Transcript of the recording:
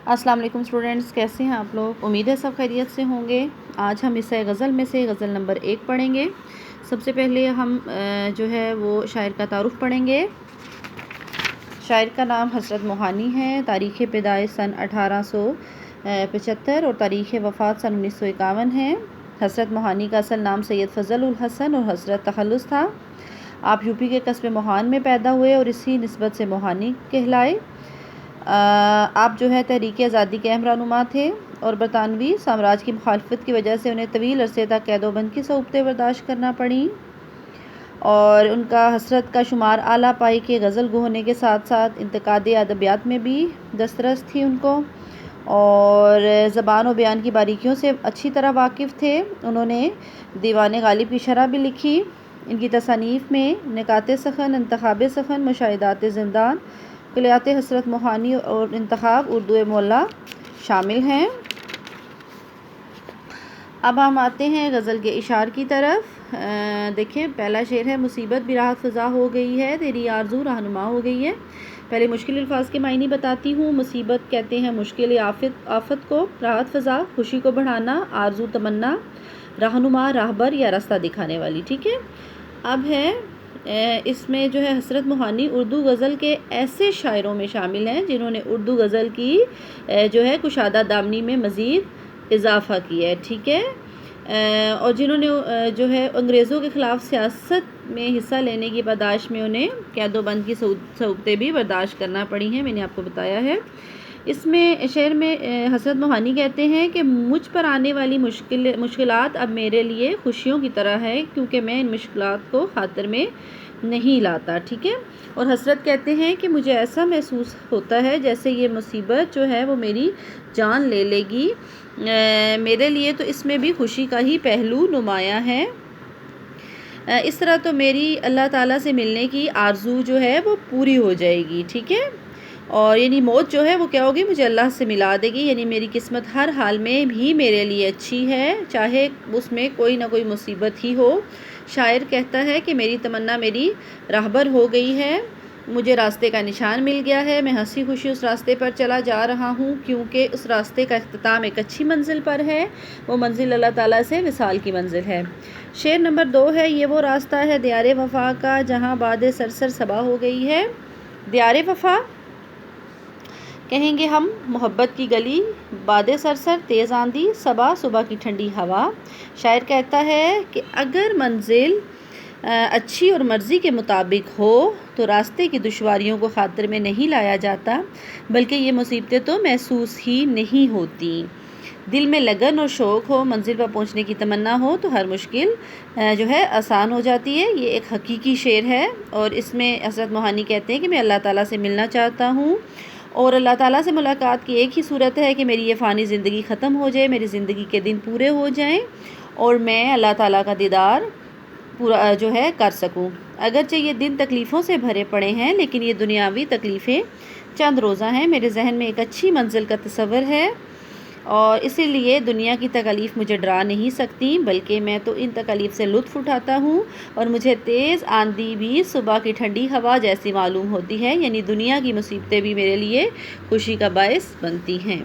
السلام علیکم اسٹوڈنٹس، کیسے ہیں آپ لوگ؟ امید ہے سب خیریت سے ہوں گے۔ آج ہم حصہ غزل میں سے غزل نمبر 1 پڑھیں گے۔ سب سے پہلے ہم جو ہے وہ شاعر کا تعارف پڑھیں گے۔ شاعر کا نام حضرت موہانی ہے۔ تاریخ پیدائش سن 1875 اور تاریخ وفات سن 1951 ہے۔ حضرت موہانی کا اصل نام سید فضل الحسن اور حضرت تخلص تھا۔ آپ یو پی کے قصبے موہان میں پیدا ہوئے اور اسی نسبت سے موہانی کہلائے۔ آپ جو ہے تحریک آزادی کے اہم رہنما تھے اور برطانوی سامراج کی مخالفت کی وجہ سے انہیں طویل عرصے تک قید و بند کی صعوبتیں برداشت کرنا پڑیں، اور ان کا حسرت کا شمار اعلیٰ پائی کے غزل گو ہونے کے ساتھ ساتھ انتقادی ادبیات میں بھی دسترس تھی ان کو، اور زبان و بیان کی باریکیوں سے اچھی طرح واقف تھے۔ انہوں نے دیوان غالب کی شرح بھی لکھی۔ ان کی تصانیف میں نکات سخن، انتخاب سخن، مشاہدات زندان، کلیات حضرت موہانی اور انتخاب اردو معلیٰ شامل ہیں۔ اب ہم آتے ہیں غزل کے اشعار کی طرف۔ دیکھیں، پہلا شعر ہے: مصیبت بھی راحت فضا ہو گئی ہے، تیری آرزو رہنما ہو گئی ہے۔ پہلے مشکل الفاظ کے معنی بتاتی ہوں۔ مصیبت کہتے ہیں مشکل یا آفت کو، راحت فضا خوشی کو بڑھانا، آرزو تمنا، رہنما راہبر یا راستہ دکھانے والی۔ ٹھیک ہے، اب ہے اس میں جو ہے حضرت موہانی اردو غزل کے ایسے شاعروں میں شامل ہیں جنہوں نے اردو غزل کی جو ہے کشادہ دامنی میں مزید اضافہ کیا ہے۔ ٹھیک ہے، اور جنہوں نے جو ہے انگریزوں کے خلاف سیاست میں حصہ لینے کی پاداش میں انہیں قید و بند کی صعوبتیں بھی برداشت کرنا پڑی ہیں، میں نے آپ کو بتایا ہے۔ اس میں شعر میں حضرت موہانی کہتے ہیں کہ مجھ پر آنے والی مشکلات اب میرے لیے خوشیوں کی طرح ہے، کیونکہ میں ان مشکلات کو خاطر میں نہیں لاتا۔ ٹھیک ہے، اور حضرت کہتے ہیں کہ مجھے ایسا محسوس ہوتا ہے جیسے یہ مصیبت جو ہے وہ میری جان لے لے گی، میرے لیے تو اس میں بھی خوشی کا ہی پہلو نمایاں ہے۔ اس طرح تو میری اللہ تعالیٰ سے ملنے کی آرزو جو ہے وہ پوری ہو جائے گی۔ ٹھیک ہے، اور یعنی موت جو ہے وہ کیا ہوگی، مجھے اللہ سے ملا دے گی، یعنی میری قسمت ہر حال میں بھی میرے لیے اچھی ہے، چاہے اس میں کوئی نہ کوئی مصیبت ہی ہو۔ شاعر کہتا ہے کہ میری تمنا میری راہبر ہو گئی ہے، مجھے راستے کا نشان مل گیا ہے، میں ہنسی خوشی اس راستے پر چلا جا رہا ہوں، کیونکہ اس راستے کا اختتام ایک اچھی منزل پر ہے، وہ منزل اللہ تعالیٰ سے وصال کی منزل ہے۔ شعر نمبر 2 ہے: یہ وہ راستہ ہے دیار وفا کا، جہاں باد سرسر صبا ہو گئی ہے۔ دیار وفا کہیں گے ہم محبت کی گلی، باد سرسر تیز آندھی، صبا صبح کی ٹھنڈی ہوا۔ شاعر کہتا ہے کہ اگر منزل اچھی اور مرضی کے مطابق ہو تو راستے کی دشواریوں کو خاطر میں نہیں لایا جاتا، بلکہ یہ مصیبتیں تو محسوس ہی نہیں ہوتی۔ دل میں لگن اور شوق ہو، منزل پر پہنچنے کی تمنا ہو تو ہر مشکل جو ہے آسان ہو جاتی ہے۔ یہ ایک حقیقی شعر ہے، اور اس میں حضرت موہانی کہتے ہیں کہ میں اللہ تعالیٰ سے ملنا چاہتا ہوں، اور اللہ تعالیٰ سے ملاقات کی ایک ہی صورت ہے کہ میری یہ فانی زندگی ختم ہو جائے، میری زندگی کے دن پورے ہو جائیں اور میں اللہ تعالیٰ کا دیدار پورا جو ہے کر سکوں۔ اگرچہ یہ دن تکلیفوں سے بھرے پڑے ہیں، لیکن یہ دنیاوی تکلیفیں چند روزہ ہیں۔ میرے ذہن میں ایک اچھی منزل کا تصور ہے، اور اسی لیے دنیا کی تکالیف مجھے ڈرا نہیں سکتی، بلکہ میں تو ان تکالیف سے لطف اٹھاتا ہوں، اور مجھے تیز آندھی بھی صبح کی ٹھنڈی ہوا جیسی معلوم ہوتی ہے، یعنی دنیا کی مصیبتیں بھی میرے لیے خوشی کا باعث بنتی ہیں۔